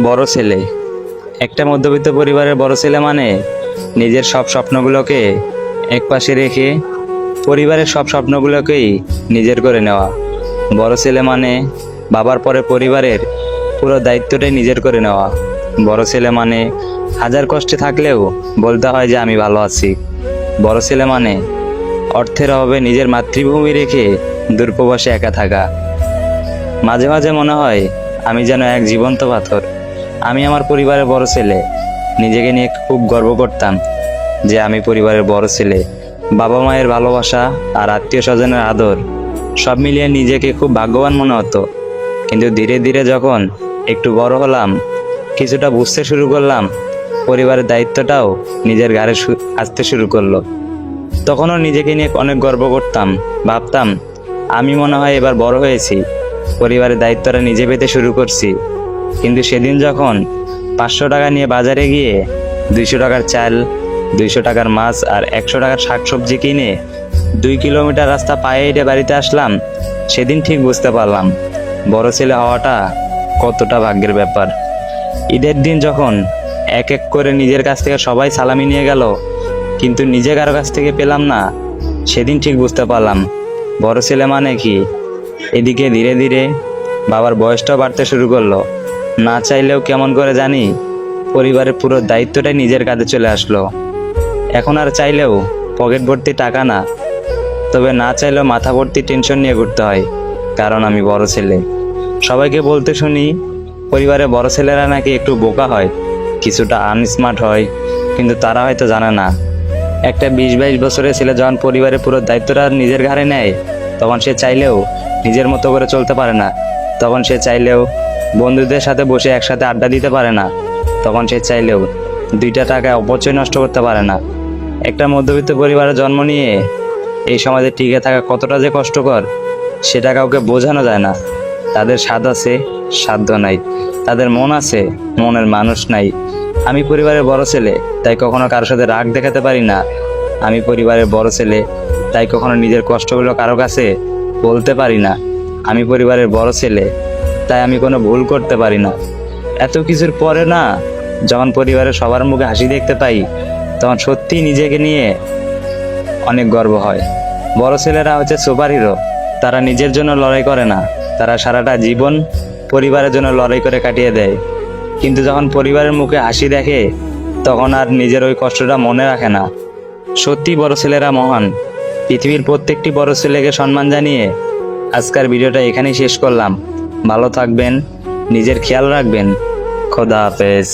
বড় ছেলে। একটা মধ্যবিত্ত পরিবারের বড় ছেলে মানে নিজের সব স্বপ্নগুলোকে একপাশে রেখে পরিবারের সব স্বপ্নগুলোকেই নিজের করে নেওয়া। বড় ছেলে মানে বাবার পরে পরিবারের পুরো দায়িত্বটাই নিজের করে নেওয়া। বড় ছেলে মানে হাজার কষ্টে থাকলেও বলতে হয় যে আমি ভালো আছি। বড় ছেলে মানে অর্থের অভাবে নিজের মাতৃভূমি রেখে দূরপ্রবাসে একা থাকা। মাঝে মাঝে মনে হয় আমি যেন এক জীবন্ত পাথর। আমি আমার পরিবারের বড় ছেলে। নিজেকে নিয়ে খুব গর্ব করতাম যে আমি পরিবারের বড় ছেলে। বাবা মায়ের ভালোবাসা আর আত্মীয় স্বজনের আদর সব মিলিয়ে নিজেকে খুব ভাগ্যবান মনে হতো। কিন্তু ধীরে ধীরে যখন একটু বড় হলাম, কিছুটা বুঝতে শুরু করলাম, পরিবারের দায়িত্বটাও নিজের ঘাড়ে আসতে শুরু করলো। তখনও নিজেকে নিয়ে অনেক গর্ব করতাম। ভাবতাম আমি মনে হয় এবার বড় হয়েছি, পরিবারের দায়িত্বটা নিজে পেতে শুরু করছি। কিন্তু সেদিন যখন 500 টাকা নিয়ে বাজারে গিয়ে 200 টাকার চাল, 200 টাকার মাছ আর 100 টাকার শাকসবজি কিনে 2 কিলোমিটার রাস্তা পায়ে হেঁটে বাড়িতে আসলাম, সেদিন ঠিক বুঝতে পারলাম বড় ছেলে হওয়াটা কতটা ভাগ্যের ব্যাপার। ঈদের দিন যখন এক এক করে নিজের কাছ থেকে সবাই সালামি নিয়ে গেল, কিন্তু নিজে কারো কাছ থেকে পেলাম না, সেদিন ঠিক বুঝতে পারলাম বড় ছেলে মানে কি। এদিকে ধীরে ধীরে বাবার বয়সটাও বাড়তে শুরু করলো। না চাইলেও কেমন করে জানি পরিবারের পুরো দায়িত্বটাই নিজের কাঁধে চলে আসলো। এখন আর চাইলেও পকেট ভর্তি টাকা না, তবে না চাইলেও মাথা ভর্তি টেনশন নিয়ে ঘুরতে হয়, কারণ আমি বড় ছেলে। সবাইকে বলতে শুনি পরিবারে বড় ছেলেরা নাকি একটু বোকা হয়, কিছুটা আনস্মার্ট হয়, কিন্তু তারা হয়তো জানে না একটা 20-22 বছরের ছেলে যখন পরিবারের পুরো দায়িত্বটা নিজের ঘাড়ে নেয়, তখন সে চাইলেও নিজের মতো করে চলতে পারে না। তখন সে চাইলেও বন্ধুদের সাথে বসে একসাথে আড্ডা দিতে পারে না। তখন সে চাইলেও 2টা টাকা অপচয় নষ্ট করতে পারে না। একটা মধ্যবিত্ত পরিবারে জন্ম নিয়ে এই সমাজে টিকে থাকা কতটা যে কষ্টকর, সেটা কাউকে বোঝানো যায় না। তাদের স্বাদ আছে, সাধ্য নাই। তাদের মন আছে, মনের মানুষ নাই। আমি পরিবারের বড় ছেলে, তাই কখনো কারোর সাথে রাগ দেখাতে পারি না। আমি পরিবারের বড় ছেলে, তাই কখনো নিজের কষ্টগুলো কারো কাছে বলতে পারি না। আমি পরিবারের বড় ছেলে, তাই আমি কোনো ভুল করতে পারি না। এত কিছুর পরে না, যখন পরিবারের সবার মুখে হাসি দেখতে পাই, তখন সত্যিই নিজেকে নিয়ে অনেক গর্ব হয়। বড় ছেলেরা হচ্ছে সুপার হিরো। তারা নিজের জন্য লড়াই করে না, তারা সারাটা জীবন পরিবারের জন্য লড়াই করে কাটিয়ে দেয়। কিন্তু যখন পরিবারের মুখে হাসি দেখে, তখন আর নিজের ওই কষ্টটা মনে রাখে না। সত্যি বড় ছেলেরা মহান। পৃথিবীর প্রত্যেকটি বড় ছেলেকে সম্মান জানিয়ে আজকের ভিডিওটা এখানেই শেষ করলাম। ভালো থাকবেন, নিজের খেয়াল রাখবেন। খোদা হাফেজ।